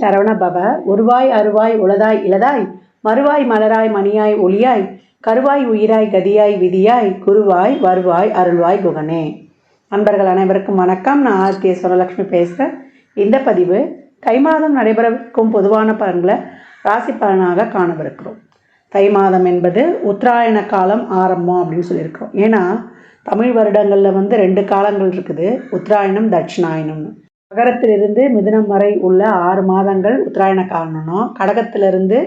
சரவண பவ. உருவாய் அருவாய் உளதாய் இளதாய் மறுவாய் மலராய் மணியாய் ஒளியாய் கருவாய் உயிராய் கதியாய் விதியாய் குருவாய் வருவாய் அருள்வாய் குகனே. நண்பர்கள் அனைவருக்கும் வணக்கம். நான் ஆர்கே சுரலட்சுமி பேசுகிறேன். இந்த பதிவு தை மாதம் நடைபெறவிருக்கும் பொதுவான பலன்களை ராசி பலனாக காணவிருக்கிறோம். தை மாதம் என்பது உத்தராயண காலம் ஆரம்பம் அப்படின்னு சொல்லியிருக்கிறோம். ஏன்னா தமிழ் வருடங்களில் 2 காலங்கள் இருக்குது, உத்தராயணம் தட்சிணாயணம்னு. மகரத்திலிருந்து மிதுனம் வரை உள்ள 6 மாதங்கள் உத்தராயண காலம்னும், கடகத்திலிருந்து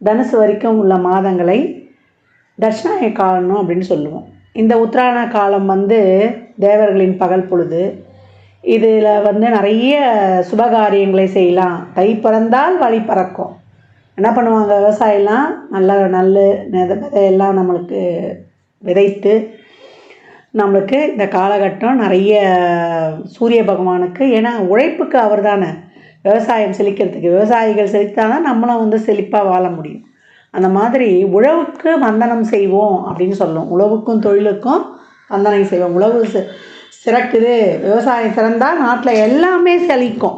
தனுசு வரைக்கும் உள்ள மாதங்களை தட்சிணாயன காலம் அப்படின்னு சொல்லுவோம். இந்த உத்தராயண காலம் தேவர்களின் பகல் பொழுது. இதில் நிறைய சுபகாரியங்களை செய்யலாம். தை பிறந்தால் வழி பறக்கும். என்ன பண்ணுவாங்க, விவசாயம்லாம் நல்ல விதையெல்லாம் நம்மளுக்கு விதைத்து நம்மளுக்கு இந்த காலகட்டம் நிறைய சூரிய பகவானுக்கு, ஏன்னா உழைப்புக்கு அவர் தானே விவசாயம் செழிக்கிறதுக்கு. விவசாயிகள் செழித்தாதான் நம்மளும் செழிப்பாக வாழ முடியும். அந்த மாதிரி உழவுக்கு வந்தனம் செய்வோம் அப்படின்னு சொல்லுவோம். உழவுக்கும் தொழிலுக்கும் வந்தனை செய்வோம். உழவு சிறக்குது, விவசாயம் சிறந்தால் நாட்டில் எல்லாமே செழிக்கும்.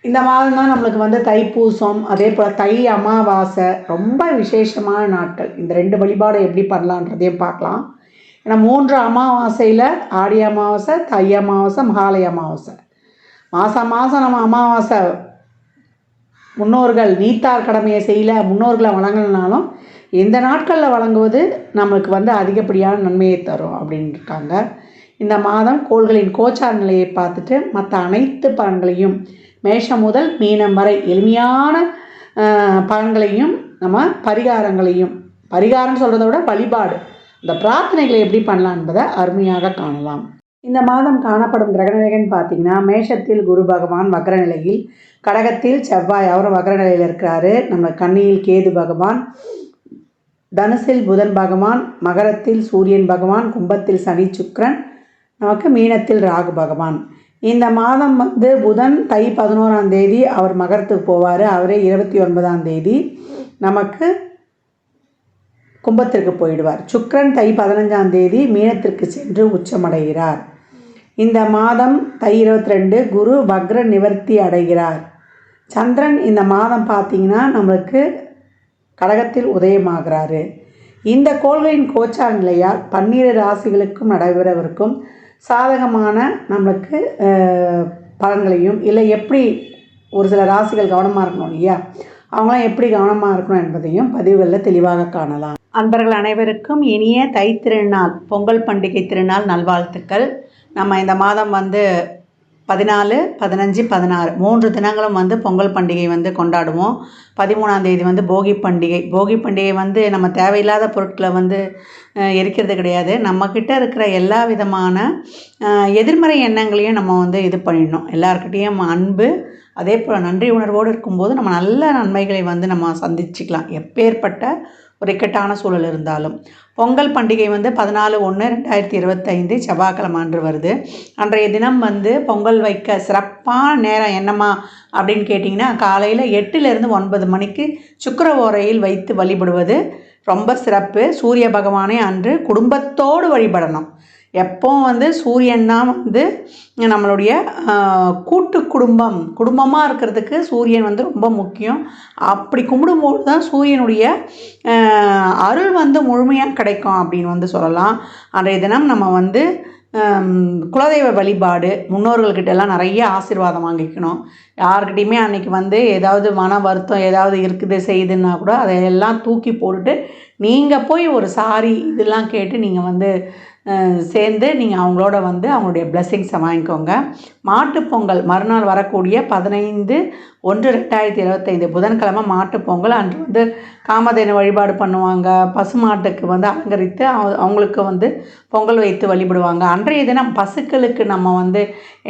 இந்த மாதம் தான் நம்மளுக்கு தைப்பூசம், அதே போல் தை அமாவாசை ரொம்ப விசேஷமான நாட்கள். இந்த 2 வழிபாடு எப்படி பண்ணலான்றதையும் பார்க்கலாம். ஏன்னா 3 அமாவாசையில் ஆடி அமாவாசை, தை அமாவாசை, மகாலய அமாவாசை. மாதம் நம்ம அமாவாசை முன்னோர்கள் நீத்தார் கடமையை செய்யல, முன்னோர்களை வழங்கினாலும் இந்த நாட்களில் வழங்குவது நம்மளுக்கு அதிகப்படியான நன்மையை தரும் அப்படின்னு இருக்காங்க. இந்த மாதம் கோள்களின் கோச்சார நிலையை பார்த்துட்டு மற்ற அனைத்து பலன்களையும் மேஷம் முதல் மீனம் வரை எளிமையான பலன்களையும் நம்ம பரிகாரம் சொல்கிறத விட வழிபாடு, இந்த பிரார்த்தனைகளை எப்படி பண்ணலாம் என்பதை அருமையாக காணலாம். இந்த மாதம் காணப்படும் கிரகநிலைகள்னு பார்த்திங்கன்னா, மேஷத்தில் குரு பகவான் வக்ர நிலையில், கடகத்தில் செவ்வாய் அவரும் வக்ர நிலையில் இருக்கிறாரு. நம்ம கன்னியில் கேது பகவான், தனுசில் புதன் பகவான், மகரத்தில் சூரியன் பகவான், கும்பத்தில் சனி சுக்கிரன், நமக்கு மீனத்தில் ராகு பகவான். இந்த மாதம் புதன் தை 11ஆம் தேதி அவர் மகரத்துக்கு போவார். அவரே 29ஆம் தேதி நமக்கு கும்பத்திற்கு போயிடுவார். சுக்கிரன் தை 15ஆம் தேதி மீனத்திற்கு சென்று உச்சமடைகிறார். இந்த மாதம் தை 22 குரு வக்ர நிவர்த்தி அடைகிறார். சந்திரன் இந்த மாதம் பார்த்திங்கன்னா நம்மளுக்கு கடகத்தில் உதயமாகிறாரு. இந்த கோள்களின் கோச்சார நிலையால் 12 ராசிகளுக்கும் நடைபெறவிருக்கும் சாதகமான நம்மளுக்கு பலன்களையும், இல்லை எப்படி ஒரு சில ராசிகள் கவனமாக இருக்கணும் இல்லையா, அவங்களாம் எப்படி கவனமாக இருக்கணும் என்பதையும் பதிவுகளில் தெளிவாக காணலாம். அன்பர்கள் அனைவருக்கும் இனிய தை திருநாள், பொங்கல் பண்டிகை திருநாள் நல்வாழ்த்துக்கள். நம்ம இந்த மாதம் 14, 15, 16 3 தினங்களும் பொங்கல் பண்டிகை கொண்டாடுவோம். 13ஆம் தேதி போகி பண்டிகை. போகி பண்டிகை நம்ம தேவையில்லாத பொருட்களை எரிக்கிறது கிடையாது. நம்மக்கிட்ட இருக்கிற எல்லா விதமான எதிர்மறை எண்ணங்களையும் நம்ம இது பண்ணிடணும். எல்லாருக்கிட்டேயும் அன்பு, அதே போல் நன்றி உணர்வோடு இருக்கும்போது நம்ம நல்ல நன்மைகளை நம்ம சந்திச்சுக்கலாம், எப்பேற்பட்ட ஒரு இக்கட்டான சூழல் இருந்தாலும். பொங்கல் பண்டிகை 14/1/2025 செவ்வாய்க்கிழமை அன்று வருது. அன்றைய தினம் பொங்கல் வைக்க சிறப்பான நேரம் என்னம்மா அப்படின்னு கேட்டிங்கன்னா, காலையில் 8லிருந்து 9 மணிக்கு சுக்கிர ஓரையில் வைத்து வழிபடுவது ரொம்ப சிறப்பு. சூரிய பகவானை அன்று குடும்பத்தோடு வழிபடணும். எப்போவும் சூரியன் தான் நம்மளுடைய கூட்டு குடும்பமாக இருக்கிறதுக்கு சூரியன் ரொம்ப முக்கியம். அப்படி கும்பிடும்போது தான் சூரியனுடைய அருள் முழுமையாக கிடைக்கும் அப்படின்னு சொல்லலாம். அன்றைய தினம் நம்ம குலதெய்வ வழிபாடு, முன்னோர்கள்கிட்டலாம் நிறைய ஆசீர்வாதம் வாங்கிக்கணும். யார்கிட்டையுமே அன்றைக்கி ஏதாவது மன வருத்தம் ஏதாவது இருக்குது செய்யுதுன்னா கூட அதையெல்லாம் தூக்கி போட்டுட்டு நீங்கள் போய் ஒரு சாரி இதெல்லாம் கேட்டு நீங்கள் சேர்ந்து நீங்கள் அவங்களோட அவங்களுடைய பிளெஸ்ஸிங்ஸை வாங்கிக்கோங்க. மாட்டுப்பொங்கல் மறுநாள் வரக்கூடிய 15/1/2025 புதன்கிழமை மாட்டுப்பொங்கல். அன்று காமதேனு வழிபாடு பண்ணுவாங்க. பசுமாட்டுக்கு அலங்கரித்து அவங்களுக்கு பொங்கல் வைத்து வழிபடுவாங்க. அன்றைய தினம் பசுக்களுக்கு நம்ம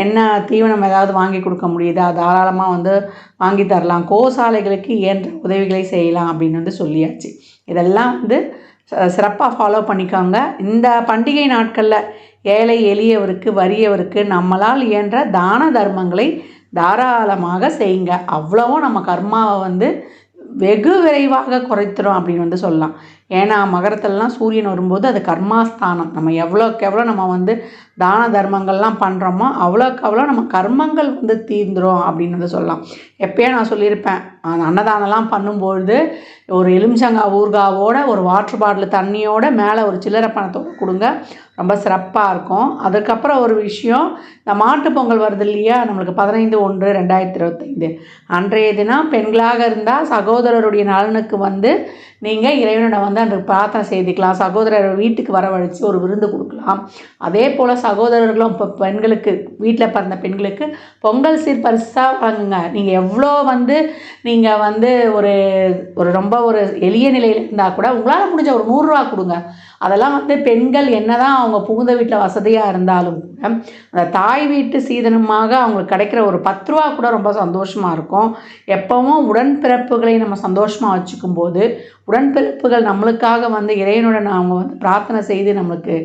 என்ன தீவனம் ஏதாவது வாங்கி கொடுக்க முடியுதா தாராளமாக வாங்கி தரலாம். கோசாலைகளுக்கு இயன்ற உதவிகளை செய்யலாம் அப்படின்னு சொல்லியாச்சு. இதெல்லாம் சிறப்பாக ஃபாலோ பண்ணிக்கோங்க. இந்த பண்டிகை நாட்களில் ஏழை எளியவருக்கு வறியவருக்கு நம்மளால் இயன்ற தான தர்மங்களை தாராளமாக செய்யுங்க. அவ்வளவும் நம்ம கர்மாவை வெகு விரைவாக குறைத்துடும் அப்படின்னு சொல்லலாம். ஏன்னா மகரத்துலலாம் சூரியன் வரும்போது அது கர்மாஸ்தானம். நம்ம எவ்வளோக்கு எவ்வளோ நம்ம வந்து தான தர்மங்கள்லாம் பண்ணுறோமோ அவ்வளோக்கு அவ்வளோ நம்ம கர்மங்கள் வந்து தீர்ந்துடும் அப்படின்னு வந்து சொல்லலாம். எப்பயே நான் சொல்லியிருப்பேன், அந்த அன்னதானம்லாம் பண்ணும்பொழுது ஒரு எலுமிச்சங்காய் ஊறுகாவோட ஒரு வாட்டர் பாட்டில் தண்ணியோட மேலே ஒரு சில்லறை பணத்தோடு கொடுங்க, ரொம்ப சிறப்பாக இருக்கும். அதுக்கப்புறம் ஒரு விஷயம், இந்த மாட்டுப் பொங்கல் வருது இல்லையா, நம்மளுக்கு 15/1/2025 அன்றைய தினம் பெண்களாக இருந்தால் சகோதரருடைய நலனுக்கு வந்து நீங்கள் இறைவனோட வந்து அன்று பிரார்த்தனை செய்துக்கலாம். சகோதரர் வீட்டுக்கு வரவழைச்சு ஒரு விருந்து கொடுக்கலாம். அதே போல் சகோதரர்களும் இப்போ பெண்களுக்கு, வீட்டில் பிறந்த பெண்களுக்கு பொங்கல் சீர் பரிசாக வழங்குங்க. நீங்கள் எவ்வளோ வந்து நீங்கள் வந்து ஒரு ஒரு ரொம்ப ஒரு எளிய நிலையில் இருந்தால் கூட உங்களால் முடிஞ்ச ஒரு 100 ரூபா கொடுங்க. அதெல்லாம் வந்து பெண்கள் என்னதான் அவங்க புகுந்த வீட்டில் வசதியாக இருந்தாலும் கூட அந்த தாய் வீட்டு சீதனமாக அவங்களுக்கு கிடைக்கிற ஒரு 10 ரூபா கூட ரொம்ப சந்தோஷமாக இருக்கும். எப்பவும் உடன்பிறப்புகளை நம்ம சந்தோஷமாக வச்சுக்கும் போது, உடன்பிறப்புகள் நம்மளுக்காக வந்து இறைவனுடன் அவங்க வந்து பிரார்த்தனை செய்து நம்மளுக்கு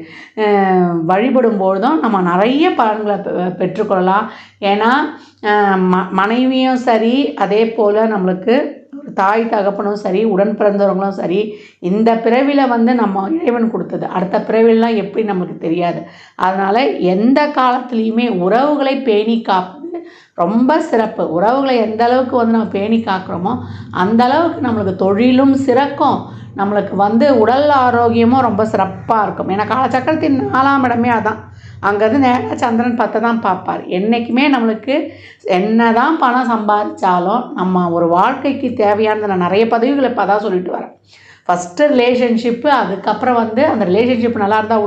வழிபடும் பொழுதும் நம்ம நிறைய பலன்களை பெற்றுக்கொள்ளலாம். ஏன்னா மனைவியும் சரி, அதே போல் நம்மளுக்கு தாய் தகப்பனும் சரி, உடன் பிறந்தவங்களும் சரி, இந்த பிறவியில் வந்து நம்ம இறைவன் கொடுத்தது, அடுத்த பிறவிலாம் எப்படி நமக்கு தெரியாது. அதனால் எந்த காலத்துலேயுமே உறவுகளை பேணி காப்பது ரொம்ப சிறப்பு. உறவுகளை எந்த அளவுக்கு வந்து நம்ம பேணி காக்கிறோமோ அந்த அளவுக்கு நம்மளுக்கு தொழிலும் சிறக்கும், நம்மளுக்கு வந்து உடல் ஆரோக்கியமும் ரொம்ப சிறப்பாக இருக்கும். ஏன்னா காலச்சக்கரத்தின் 4ஆம் இடமே அதான். அங்கேருந்து நேராக சந்திரன் 10 தான் பார்ப்பார். என்றைக்குமே நம்மளுக்கு என்ன தான் பணம் சம்பாதிச்சாலும் நம்ம ஒரு வாழ்க்கைக்கு தேவையானது, நான் நிறைய பதிவுகளை இப்போ தான் சொல்லிட்டு வரேன். ஃபஸ்ட்டு ரிலேஷன்ஷிப்பு, அதுக்கப்புறம் வந்து அந்த ரிலேஷன்ஷிப் நல்லா இருந்தால்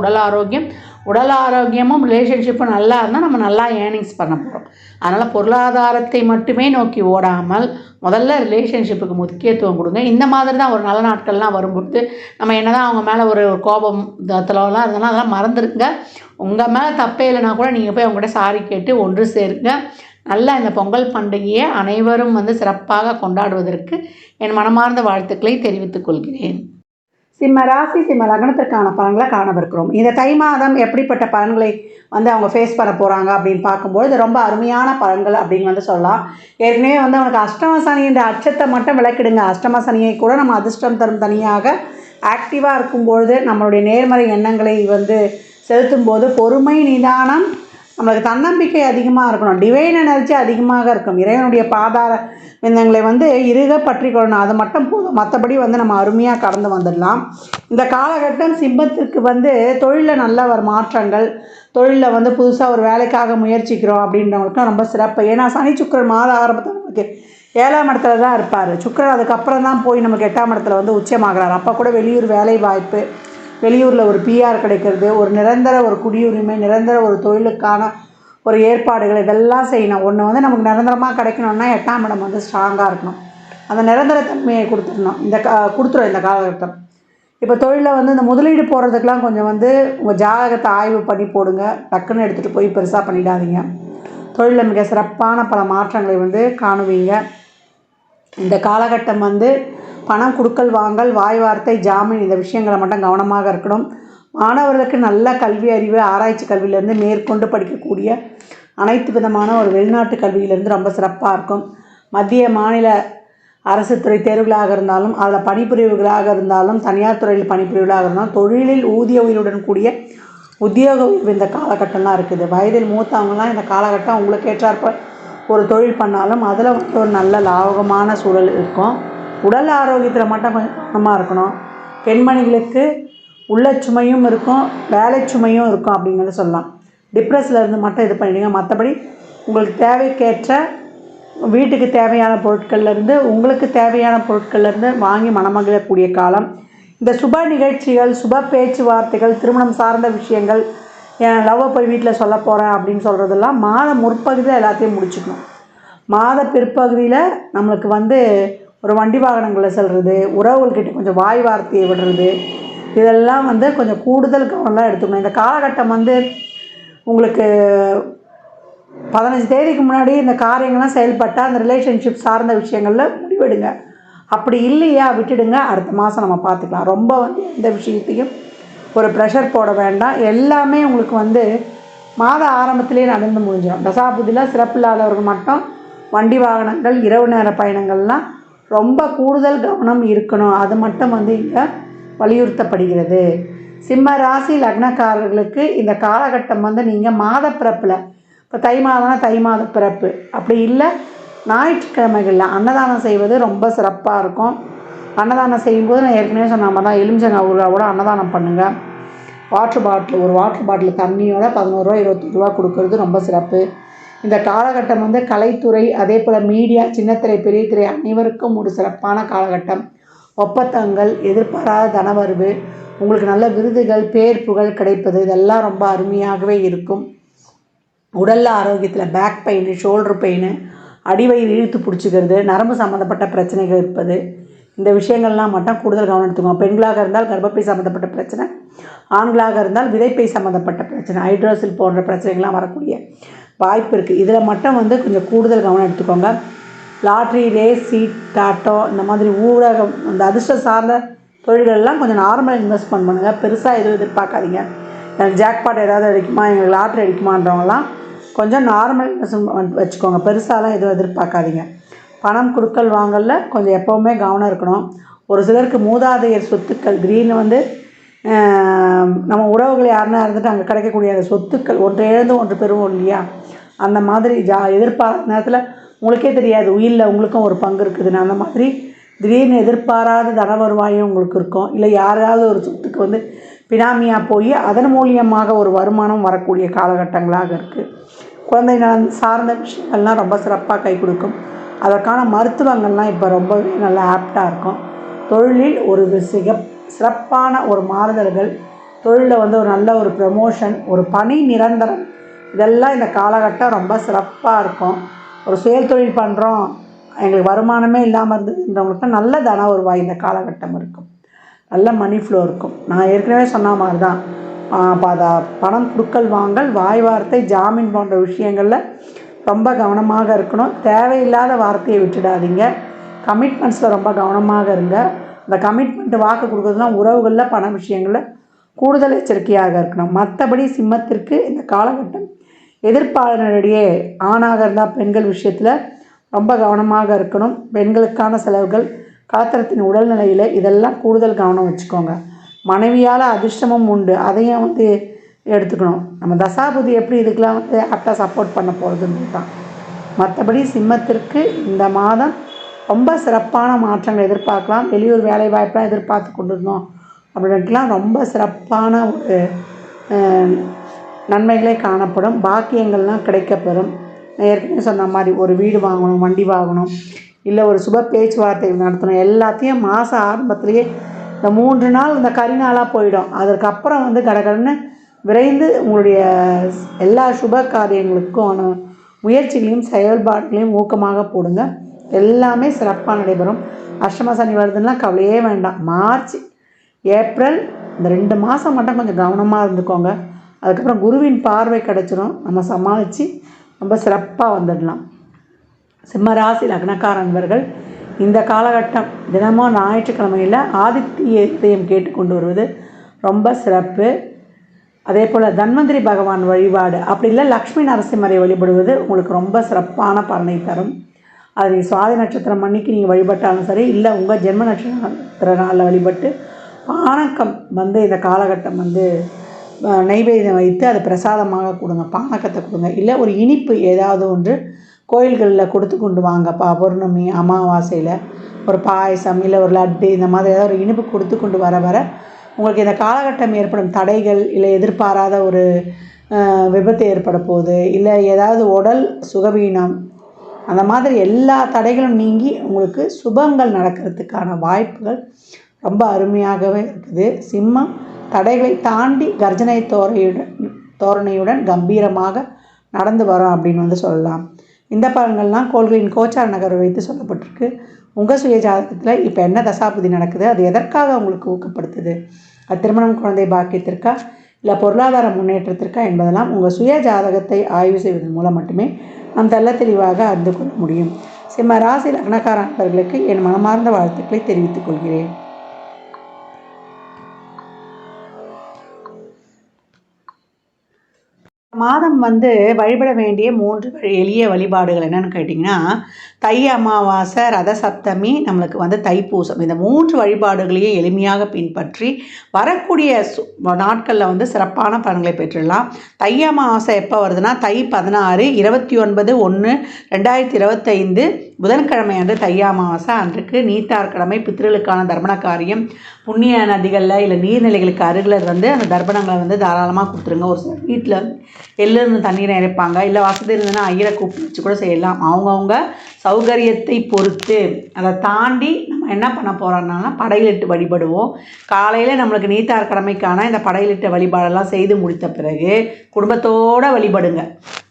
உடல் ஆரோக்கியமும் ரிலேஷன்ஷிப்பும் நல்லா இருந்தால் நம்ம நல்லா ஏர்னிங்ஸ் பண்ண போகிறோம். அதனால் பொருளாதாரத்தை மட்டுமே நோக்கி ஓடாமல் முதல்ல ரிலேஷன்ஷிப்புக்கு முக்கியத்துவம் கொடுங்க. இந்த மாதிரி தான் ஒரு நல்ல நாட்கள்லாம் வரும்போது நம்ம என்ன தான் அவங்க மேலே ஒரு கோபம் தளலாம் இருந்தோம்னா அதெல்லாம் மறந்துடுங்க. உங்கள் மேலே தப்பே இல்லைனா கூட நீங்கள் போய் அவங்ககிட்ட சாரி கேட்டு ஒன்று சேருங்க. நல்லா இந்த பொங்கல் பண்டிகையை அனைவரும் வந்து சிறப்பாக கொண்டாடுவதற்கு என் மனமார்ந்த வாழ்த்துக்களை தெரிவித்துக் கொள்கிறேன். சிம்ம ராசி சிம்ம லக்னத்திற்கான பலன்களை காணவிருக்கிறோம். இந்த தை மாதம் எப்படிப்பட்ட பலன்களை வந்து அவங்க ஃபேஸ் பண்ண போகிறாங்க அப்படின்னு பார்க்கும்போது இது ரொம்ப அருமையான பலன்கள் அப்படின்னு வந்து சொல்லலாம். ஏற்கனவே வந்து அவனுக்கு அஷ்டம சனின்ற அச்சத்தை மட்டும் விளக்கிடுங்க. அஷ்டம சனியை கூட நம்ம அதிர்ஷ்டம் தரும் தனியாக ஆக்டிவாக இருக்கும்பொழுது நம்மளுடைய நேர்மறை எண்ணங்களை வந்து செலுத்தும் போது பொறுமை, நிதானம், நம்மளுக்கு தன்னம்பிக்கை அதிகமாக இருக்கணும், டிவைன் எனர்ஜி அதிகமாக இருக்கும். இறைவனுடைய பாதார விந்தங்களை வந்து இறுக பற்றி கொள்ளணும், அது மட்டும் போதும். மற்றபடி வந்து நம்ம அருமையாக கடந்து வந்துடலாம். இந்த காலகட்டம் சிம்மத்திற்கு வந்து தொழிலில் நல்ல ஒரு மாற்றங்கள், தொழிலில் வந்து புதுசாக ஒரு வேலைக்காக முயற்சிக்கிறோம் அப்படின்றவங்களுக்கும் ரொம்ப சிறப்பு. ஏன்னா சனி சுக்கிரன் மாத ஆரம்பத்தில் நமக்கு 7ஆம் இடத்துல தான் இருப்பார். சுக்கிரன் அதுக்கப்புறம் தான் போய் நமக்கு 8ஆம் இடத்துல வந்து உச்சமாகிறார். அப்போ கூட வெளியூர் வேலை வாய்ப்பு, வெளியூரில் ஒரு பிஆர் கிடைக்கிறது, ஒரு நிரந்தர ஒரு குடியுரிமை, நிரந்தர ஒரு தொழிலுக்கான ஒரு ஏற்பாடுகள் இதெல்லாம் செய்யணும். ஒன்று வந்து நமக்கு நிரந்தரமாக கிடைக்கணும்னா 8ஆம் இடம் வந்து ஸ்ட்ராங்காக இருக்கணும். அந்த நிரந்தர தன்மையை கொடுத்துடணும். கொடுத்துரும் இந்த காலகட்டம். இப்போ தொழிலில் வந்து இந்த முதலீடு போடுறதுக்கெலாம் கொஞ்சம் வந்து உங்கள் ஜாதகத்தை ஆய்வு பண்ணி போடுங்க. டக்குன்னு எடுத்துகிட்டு போய் பெருசாக பண்ணிடாதீங்க. தொழிலில் மிக சிறப்பான பல மாற்றங்களை வந்து காணுவீங்க. இந்த காலகட்டம் வந்து பணம் கொடுக்கல் வாங்கல், வாய் வார்த்தை, ஜாமீன் இந்த விஷயங்களை மட்டும் கவனமாக இருக்கணும். மாணவர்களுக்கு நல்ல கல்வி அறிவு, ஆராய்ச்சி கல்வியிலேருந்து மேற்கொண்டு படிக்கக்கூடிய அனைத்து விதமான ஒரு வெளிநாட்டு கல்வியிலேருந்து ரொம்ப சிறப்பாக இருக்கும். மத்திய மாநில அரசு துறை தேர்வுகளாக இருந்தாலும், அதில் பணிபுரிவுகளாக இருந்தாலும், தனியார் துறையில் பணிபுரிவுகளாக இருந்தாலும், தொழிலில் ஊதிய உயர்வுடன் கூடிய உத்தியோக உயர்வு இந்த காலகட்டம்லாம் இருக்குது. வயதில் மூத்தவங்களாம் இந்த காலகட்டம் உங்களுக்கு ஏற்றாற்ப ஒரு தொழில் பண்ணாலும் அதில் வந்து ஒரு நல்ல லாபகமான சூழல் இருக்கும். உடல் ஆரோக்கியத்தில் மட்டும் கொஞ்சம் கவனமாக இருக்கணும். பெண்மணிகளுக்கு உள்ள சுமையும் இருக்கும், வேலை சுமையும் இருக்கும் அப்படிங்கிறத சொல்லலாம். டிப்ரெஸில் இருந்து மட்டும் இது பண்ணிடுங்க. மற்றபடி உங்களுக்கு தேவைக்கேற்ற வீட்டுக்கு தேவையான பொருட்கள்லேருந்து, உங்களுக்கு தேவையான பொருட்கள்லேருந்து வாங்கி மனமகிழக்கூடிய காலம். இந்த சுப நிகழ்ச்சிகள், சுப பேச்சுவார்த்தைகள், திருமணம் சார்ந்த விஷயங்கள், என் லவ்வை போய் வீட்டில் சொல்ல போகிறேன் அப்படின்னு சொல்கிறதெல்லாம் மாத முற்பகுதியில் எல்லாத்தையும் முடிச்சுக்கணும். மாத பிற்பகுதியில் நம்மளுக்கு வந்து ஒரு வண்டி வாகனங்களில் செல்வது, உறவுகள்கிட்ட கொஞ்சம் வாய் வார்த்தையை விடுறது, இதெல்லாம் வந்து கொஞ்சம் கூடுதல் கவனம்லாம் எடுத்துக்கணும். இந்த காலகட்டம் வந்து உங்களுக்கு 15 தேதிக்கு முன்னாடி இந்த காரியங்கள்லாம் செயல்பட்டால் அந்த ரிலேஷன்ஷிப் சார்ந்த விஷயங்களில் முடிவெடுங்க. அப்படி இல்லையா விட்டுடுங்க, அடுத்த மாதம் நம்ம பார்த்துக்கலாம். ரொம்ப வந்து எந்த விஷயத்தையும் ஒரு ப்ரெஷர் போட வேண்டாம். எல்லாமே உங்களுக்கு வந்து மாத ஆரம்பத்திலே நடந்து முடிஞ்சிடும். தசாபுதியில் சிறப்பில்லாதவர்கள் மட்டும் வண்டி வாகனங்கள், இரவு நேர பயணங்கள்லாம் ரொம்ப கூடுதல் கவனம் இருக்கணும். அது மட்டும் வந்து இங்கே வலியுறுத்தப்படுகிறது. சிம்ம ராசி லக்னக்காரர்களுக்கு இந்த காலகட்டம் நீங்கள் மாத பிறப்பில், இப்போ தை மாதம்னா தை மாத பிறப்பு, அப்படி இல்லை ஞாயிற்றுக்கிழமைகளில் அன்னதானம் செய்வது ரொம்ப சிறப்பாக இருக்கும். அன்னதானம் செய்யும்போது நான் ஏற்கனவே சொன்ன மாதிரி தான் எலுமிச்சங்காய் ஊறுகாவோட அன்னதானம் பண்ணுங்கள். ஒரு வாட்டர் பாட்டில் தண்ணியோட 11 ரூபா 20 ரூபா கொடுக்கறது ரொம்ப சிறப்பு. இந்த காலகட்டம் கலைத்துறை, அதே போல் மீடியா, சின்னத்திரை பெரிய திரை அனைவருக்கும் ஒரு சிறப்பான காலகட்டம். ஒப்பந்தங்கள், எதிர்பாராத தனவரவு, உங்களுக்கு நல்ல விருதுகள், பேர் புகழ் கிடைப்பது, இதெல்லாம் ரொம்ப அருமையாகவே இருக்கும். உடலில் ஆரோக்கியத்தில் பேக் பெயின், ஷோல்டர் பெயின், அடிவயிறு இழுத்து பிடிச்சிக்கிறது, நரம்பு சம்மந்தப்பட்ட பிரச்சனைகள் இருப்பது, இந்த விஷயங்கள்லாம் மட்டும் கூடுதல் கவனம் எடுத்துக்கோங்க. பெண்களாக இருந்தால் கர்ப்பப்பை சம்மந்தப்பட்ட பிரச்சனை, ஆண்களாக இருந்தால் விதைப்பை சம்மந்தப்பட்ட பிரச்சனை, ஹைட்ரோசில் போன்ற பிரச்சனைகள்லாம் வரக்கூடிய வாய்ப்பு இருக்குது. இதில் மட்டும் கொஞ்சம் கூடுதல் கவனம் எடுத்துக்கோங்க. லாட்ரி, ரேஸ், சீட், டாட்டோ, இந்த மாதிரி ஊடகம், இந்த அதிர்ஷ்டம் சார்ந்த தொழில்கள்லாம் கொஞ்சம் நார்மல் இன்வெஸ்ட்மெண்ட் பண்ணுங்கள். பெருசாக எதுவும் எதிர்பார்க்காதீங்க. எனக்கு ஜாக்பாட் ஏதாவது அடிக்குமா, எங்களுக்கு லாட்ரி அடிக்குமான்றவங்களாம் கொஞ்சம் நார்மல் இன்வெஸ்ட்மெண்ட் வச்சுக்கோங்க. பெருசாலாம் எதுவும் எதிர்பார்க்காதீங்க. பணம் கொடுக்கல் வாங்கல கொஞ்சம் எப்போவுமே கவனம் இருக்கணும். ஒரு சிலருக்கு மூதாதையர் சொத்துக்கள் திடீர்னு நம்ம உறவுகள் யாருன்னா இருந்துட்டு அங்கே கிடைக்கக்கூடிய அந்த சொத்துக்கள் ஒன்று இழந்து ஒன்று பெறுவோம் இல்லையா, அந்த மாதிரி எதிர்பாராத நேரத்தில் உங்களுக்கே தெரியாது உயிரில் உங்களுக்கும் ஒரு பங்கு இருக்குதுன்னு. அந்த மாதிரி திடீர்னு எதிர்பாராத தன வருவாயும் உங்களுக்கு இருக்கும். இல்லை யாராவது ஒரு சொத்துக்கு பினாமியாக போய் அதன் மூலியமாக ஒரு வருமானம் வரக்கூடிய காலகட்டங்களாக இருக்குது. குழந்தை நலன் சார்ந்த விஷயங்கள்லாம் ரொம்ப சிறப்பாக கை கொடுக்கும். அதற்கான மருத்துவங்கள்லாம் இப்போ ரொம்பவே நல்லா ஆப்டாக இருக்கும். தொழிலில் ஒரு சிறப்பான ஒரு மாறுதல்கள், தொழிலில் ஒரு நல்ல ஒரு ப்ரமோஷன், ஒரு பணி நிரந்தரம், இதெல்லாம் இந்த காலகட்டம் ரொம்ப சிறப்பாக இருக்கும். ஒரு சுய தொழில் பண்ணுறோம், எங்களுக்கு வருமானமே இல்லாமல் இருந்ததுன்றவங்களுக்கு நல்ல தன வருவாய் இந்த காலகட்டம் இருக்கும். நல்ல மணி ஃப்ளோ இருக்கும். நான் ஏற்கனவே சொன்ன மாதிரி தான் பணம் கொடுக்கல் வாங்கல், வாய் வார்த்தை, ஜாமீன் போன்ற விஷயங்களில் ரொம்ப கவனமாக இருக்கணும். தேவையில்லாத வார்த்தையை விட்டுடாதீங்க. கமிட்மெண்ட்ஸில் ரொம்ப கவனமாக இருங்க. இந்த கமிட்மெண்ட் வாக்கு கொடுக்குறதுலாம் உறவுகளில், பண விஷயங்களில் கூடுதல் எச்சரிக்கையாக இருக்கணும். மற்றபடி சிம்மத்திற்கு இந்த காலகட்டம் எதிர்ப்பாளரிடையே ஆணாக இருந்தால் பெண்கள் விஷயத்தில் ரொம்ப கவனமாக இருக்கணும். பெண்களுக்கான செலவுகள், கலத்திரத்தின் உடல்நிலையில் இதெல்லாம் கூடுதல் கவனம் வச்சுக்கோங்க. மனைவியால் அதிர்ஷ்டமும் உண்டு, அதையும் எடுத்துக்கணும். நம்ம தசாபுதி எப்படி இதுக்கெலாம் ஆப்டாக சப்போர்ட் பண்ண போகிறதுன்னு தான். மற்றபடி சிம்மத்திற்கு இந்த மாதம் ரொம்ப சிறப்பான மாற்றங்கள் எதிர்பார்க்கலாம். வெளியூர் வேலை வாய்ப்பெலாம் எதிர்பார்த்து கொண்டு இருந்தோம் அப்படின்ட்டுலாம் ரொம்ப சிறப்பான ஒரு நன்மைகளே காணப்படும். பாக்கியங்கள்லாம் கிடைக்கப்பெறும். ஏற்கனவே சொன்ன மாதிரி ஒரு வீடு வாங்கணும், வண்டி வாங்கணும், இல்லை ஒரு சுப பேச்சுவார்த்தை நடத்தணும், எல்லாத்தையும் மாத ஆரம்பத்திலேயே இந்த 3 நாள் இந்த கரிநாளாக போயிடும். அதற்கப்புறம் கடகடன்னு விரைந்து உங்களுடைய எல்லா சுப காரியங்களுக்கும் முயற்சிகளையும் செயல்பாடுகளையும் ஊக்கமாக போடுங்க. எல்லாமே சிறப்பாக நடைபெறும். அஷ்டம சனி வருதுன்னா கவலையே வேண்டாம். மார்ச், ஏப்ரல் இந்த 2 மாதம் மட்டும் கொஞ்சம் கவனமாக இருந்துக்கோங்க. அதுக்கப்புறம் குருவின் பார்வை கிடச்சிரும். நம்ம சமாளித்து ரொம்ப சிறப்பாக வந்துடலாம். சிம்மராசி லக்னக்கார நண்பர்கள் இந்த காலகட்டம் தினமும் ஞாயிற்றுக்கிழமையில் ஆதித்ய இதயம் கேட்டுக்கொண்டு வருவது ரொம்ப சிறப்பு. அதே போல் தன்வந்திரி பகவான் வழிபாடு, அப்படி இல்லை லக்ஷ்மி நரசிம்மரை வழிபடுவது உங்களுக்கு ரொம்ப சிறப்பான பலனை தரும். அது சுவாதி நட்சத்திரம் அன்னைக்கு நீங்கள் வழிபட்டாலும் சரி, இல்லை உங்கள் ஜென்ம நட்சத்திர நாளில் வழிபட்டு பானக்கம் இந்த காலகட்டம் நெய்வேத்தியம் வைத்து அதை பிரசாதமாக கொடுங்க. பானக்கத்தை கொடுங்க. இல்லை ஒரு இனிப்பு ஏதாவது ஒன்று கோயில்களில் கொடுத்து கொண்டு வாங்க. பௌர்ணமி, அமாவாசையில் ஒரு பாயசம், இல்லை ஒரு லட்டு, இந்த மாதிரி ஏதாவது ஒரு இனிப்பு கொடுத்து கொண்டு வர உங்களுக்கு இந்த காலகட்டம் ஏற்படும் தடைகள், இல்லை எதிர்பாராத ஒரு விபத்து ஏற்பட போகுது, இல்லை ஏதாவது உடல் சுகவீனம், அந்த மாதிரி எல்லா தடைகளும் நீங்கி உங்களுக்கு சுபங்கள் நடக்கிறதுக்கான வாய்ப்புகள் ரொம்ப அருமையாகவே இருக்குது. சிம்மம் தடைகளை தாண்டி கர்ஜனை தோரணையுடன் கம்பீரமாக நடந்து வரோம் அப்படின்னு சொல்லலாம். இந்த பலன்கள்லாம் கோள்களின் கோச்சார நகரை வைத்து சொல்லப்பட்டிருக்கு. உங்கள் சுய ஜாதகத்தில் இப்போ என்ன தசாபுதி நடக்குது, அது எதற்காக உங்களுக்கு ஊக்கப்படுத்துது, அது திருமணம், குழந்தை பாக்கியத்திற்கா, இல்லை பொருளாதார முன்னேற்றத்திற்கா என்பதெல்லாம் உங்கள் சுய ஜாதகத்தை ஆய்வு செய்வதன் மூலம் மட்டுமே நாம் தெள்ள தெளிவாக அறிந்து கொள்ள முடியும். சிம்ம ராசி லக்னக்கார நண்பர்களுக்கு என் மனமார்ந்த வாழ்த்துக்களை தெரிவித்துக் கொள்கிறேன். மாதம் வழிபட வேண்டிய 3 எளிய வழிபாடுகள் என்னென்னு கேட்டிங்கன்னா, தை அமாவாசை, ரத சப்தமி, நம்மளுக்கு தைப்பூசம். இந்த 3 வழிபாடுகளையும் எளிமையாக பின்பற்றி வரக்கூடிய நாட்களில் சிறப்பான பலன்களை பெற்றுடலாம். தை அமாவாசை எப்போ வருதுன்னா, தை 16 29/1/2025 புதன்கிழமை அன்று தை அமாவாசை. அன்றைக்கு நீத்தார் கடமை, பித்ருக்களுக்கான தர்ப்பண காரியம், புண்ணிய நதிகளில் இல்லை நீர்நிலைகளுக்கு அருகில் அந்த தர்ப்பணங்களை தாராளமாக கொடுத்துருங்க. ஒரு சில வீட்டில் எள்ளிருந்து தண்ணீரை இறைப்பாங்க, இல்லை வசதி இருந்ததுன்னா ஐயரை கூப்பிட்டு வச்சு கூட செய்யலாம். அவங்கவுங்க சௌகரியத்தை பொறுத்து. அதை தாண்டி நம்ம என்ன பண்ண போகிறோம்னா, படையலிட்டு வழிபடுவோம். காலையில் நம்மளுக்கு நீத்தார் கடமைக்கான இந்த படையலிட்ட வழிபாடெல்லாம் செய்து முடித்த பிறகு குடும்பத்தோடு வழிபடுங்க.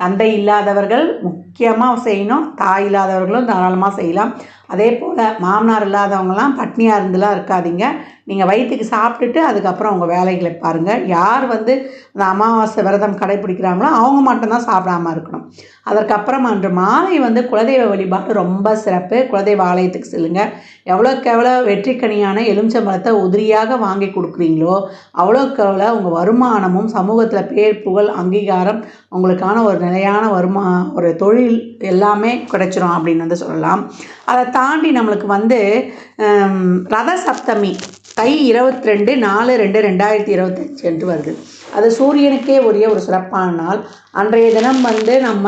தந்தை இல்லாதவர்கள் முக்கியமாக செய்யணும், தாய் இல்லாதவர்களும் தாராளமாக செய்யலாம். அதே போல் மாமனார் இல்லாதவங்களாம் பட்னியாக இருந்துலாம் இருக்காதீங்க. நீங்கள் வயிற்றுக்கு சாப்பிட்டுட்டு அதுக்கப்புறம் உங்கள் வேலைகளை பாருங்கள். யார் அந்த அமாவாசை விரதம் கடைப்பிடிக்கிறாங்களோ அவங்க மட்டும்தான் சாப்பிடாமல் இருக்கணும். அதற்கப்புறம் அன்று மாலை குலதெய்வ வழிபாடு ரொம்ப சிறப்பு. குலதெய்வ ஆலயத்துக்கு செல்லுங்கள். எவ்வளோக்கு எவ்வளோ வெற்றிக்கனியான எலுமிச்சம்பழத்தை உதிரியாக வாங்கி கொடுக்குறீங்களோ அவ்வளோக்கு எவ்வளோ உங்கள் வருமானமும் சமூகத்தில் பேர் புகழ் அங்கீகாரம் உங்களுக்கான ஒரு நிலையான ஒரு தொழில் எல்லாமே கிடைச்சிரும் அப்படின்னு சொல்லலாம். அதை தாண்டி நம்மளுக்கு ரத சப்தமி தை 22/4/2025 என்று வருது. அது சூரியனுக்கே உரிய ஒரு சிறப்பான நாள். அன்றைய தினம் நம்ம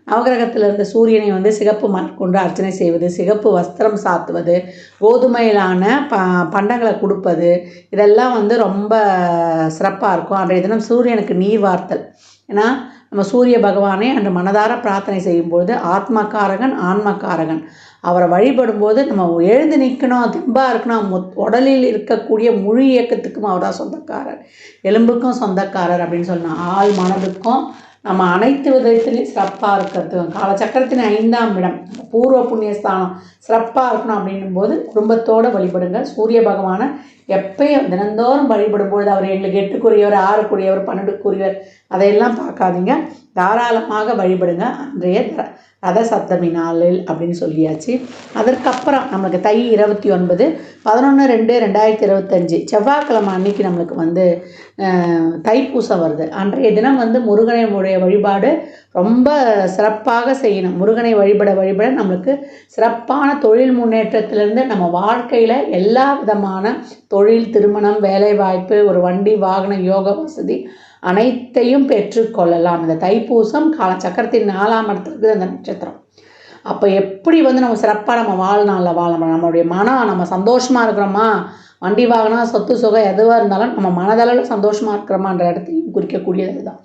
நவகிரகத்தில் இருந்த சூரியனை சிகப்பு மலர் கொண்டு அர்ச்சனை செய்வது, சிகப்பு வஸ்திரம் சாத்துவது, கோதுமையிலான பண்டங்களை கொடுப்பது, இதெல்லாம் ரொம்ப சிறப்பாக இருக்கும். அன்றைய தினம் சூரியனுக்கு நீர் வார்த்தல். ஏன்னா நம்ம சூரிய பகவானை அன்று மனதார பிரார்த்தனை செய்யும்பொழுது ஆத்மகாரகன் ஆன்மகாரகன் அவரை வழிபடும்போது நம்ம எழுந்து நிற்கணும், தெம்பாக இருக்கணும். உடலில் இருக்கக்கூடிய முழு இயக்கத்துக்கும் அவர் தான் சொந்தக்காரர், எலும்புக்கும் சொந்தக்காரர் அப்படின்னு சொல்லணும். ஆள் மனதுக்கும் நம்ம அனைத்து விதத்திலையும் சிறப்பாக இருக்கிறதுக்கும் காலச்சக்கரத்தின் 5ஆம் இடம் பூர்வ புண்ணியஸ்தானம் சிறப்பாக இருக்கணும். அப்படின்னும் போது குடும்பத்தோடு வழிபடுங்க. சூரிய பகவானை எப்பயும் தினந்தோறும் வழிபடும்பொழுது அவர் எங்களுக்கு 8க்குரியவர், 6க்குரியவர், 12க்குரியவர் அதையெல்லாம் பார்க்காதீங்க. தாராளமாக வழிபடுங்க அன்றைய ரத சப்தமி நாளில் அப்படின்னு சொல்லியாச்சு. அதற்கப்புறம் நம்மளுக்கு தை 29/11/2025 செவ்வாய்க்கிழமை அன்னைக்கு நம்மளுக்கு தைப்பூசம் வருது. அன்றைய தினம் முருகனுடைய வழிபாடு ரொம்ப சிறப்பாக செய்யணும். முருகனை வழிபட நம்மளுக்கு சிறப்பான தொழில் முன்னேற்றத்திலிருந்து நம்ம வாழ்க்கையில் எல்லா விதமான தொழில், திருமணம், வேலைவாய்ப்பு, ஒரு வண்டி வாகன யோக வசதி அனைத்தையும் பெற்றுக்கொள்ளலாம். இந்த தைப்பூசம் காலச்சக்கரத்தின் 4ஆம் இடத்துக்கு அந்த நட்சத்திரம். அப்போ எப்படி நம்ம சிறப்பாக நம்ம வாழ்நாளில் வாழணும், நம்மளுடைய மனம் நம்ம சந்தோஷமாக இருக்கிறோமா, வண்டி வாகனம் சொத்து சுகம் எதுவாக இருந்தாலும் நம்ம மனதளவில் சந்தோஷமாக இருக்கிறோமான்ற இடத்தையும் குறிக்கக்கூடியது தான்.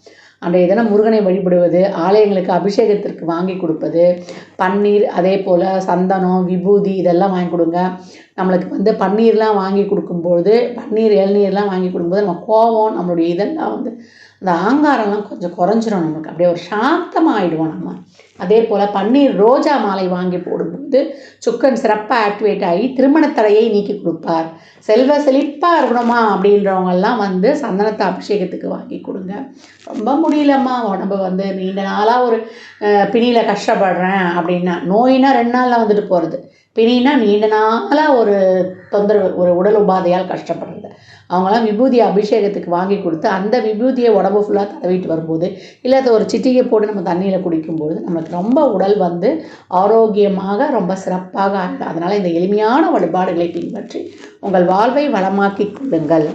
அன்றைய தினம் முருகனை வழிபடுவது, ஆலயங்களுக்கு அபிஷேகத்திற்கு வாங்கி கொடுப்பது, பன்னீர், அதே போல் சந்தனம், விபூதி இதெல்லாம் வாங்கி கொடுங்க. நம்மளுக்கு பன்னீர்லாம் வாங்கி கொடுக்கும்பொழுது, பன்னீர் இளநீர்லாம் வாங்கி கொடுக்கும்போது நம்ம கோபம், நம்மளுடைய இதெல்லாம் அந்த ஆங்காரம்லாம் கொஞ்சம் குறைஞ்சிரும். நமக்கு அப்படியே ஒரு சாந்தமாக ஆகிடுவோம் நம்ம. அதே போல் பன்னீர் ரோஜா மாலை வாங்கி போடும்போது சுக்கன் சிறப்பாக ஆக்டிவேட் ஆகி திருமண தடையை நீக்கி கொடுப்பார். செல்வ செழிப்பாக இருக்கணுமா அப்படின்றவங்கெல்லாம் சந்தனத்தை அபிஷேகத்துக்கு வாங்கி கொடுங்க. ரொம்ப முடியலம்மா, உடம்பு நீண்ட நாளாக ஒரு பிணியில் கஷ்டப்படுறேன் அப்படின்னா, நோயினா 2 நாளில் போகிறது, பிணினா நீண்ட நாளாக ஒரு தொந்தரவு, ஒரு உடல் உபாதையால் கஷ்டப்படுறது, அவங்களாம் விபூதி அபிஷேகத்துக்கு வாங்கி கொடுத்து அந்த விபூதியை உடம்பு ஃபுல்லாக தடவிட்டு வரும்போது, இல்லை அதை ஒரு சிட்டிகை போட்டு நம்ம தண்ணியில் குடிக்கும்போது நம்மளுக்கு ரொம்ப உடல் ஆரோக்கியமாக ரொம்ப சிறப்பாக ஆகும். அதனால் இந்த எளிமையான வழிபாடுகளை பின்பற்றி உங்கள் வாழ்வை வளமாக்கி கொள்ளுங்கள்.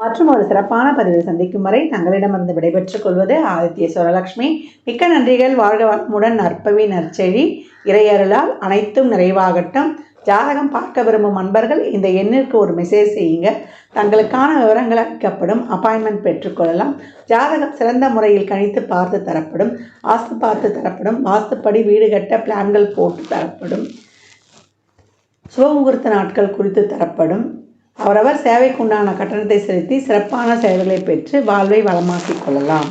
மற்றும் ஒரு சிறப்பான பதிவில் சந்திக்கும் வரை தங்களிடமிருந்து விடைபெற்றுக் கொள்வது ஆதித்ய சுரலட்சுமி. மிக்க நன்றிகள். வாழ்க வளமுடன். நற்பவி நற்செழி இறையருளால் அனைத்தும் நிறைவாகட்டும். ஜாதகம் பார்க்க விரும்பும் அன்பர்கள் இந்த எண்ணிற்கு ஒரு மெசேஜ் செய்யுங்க. தங்களுக்கான விவரங்கள் அளிக்கப்படும். அப்பாயின்மெண்ட் பெற்றுக்கொள்ளலாம். ஜாதகம் சிறந்த முறையில் கணித்து பார்த்து தரப்படும். வாஸ்து பார்த்து தரப்படும். வாஸ்துப்படி வீடு கட்ட பிளான்கள் போட்டு தரப்படும். சுபமுகூர்த்த நாட்கள் குறித்து தரப்படும். அவரவர் சேவைக்குண்டான கட்டணத்தை செலுத்தி சிறப்பான சேவைகளை பெற்று வாழ்வை வளமாக்கிக் கொள்ளலாம்.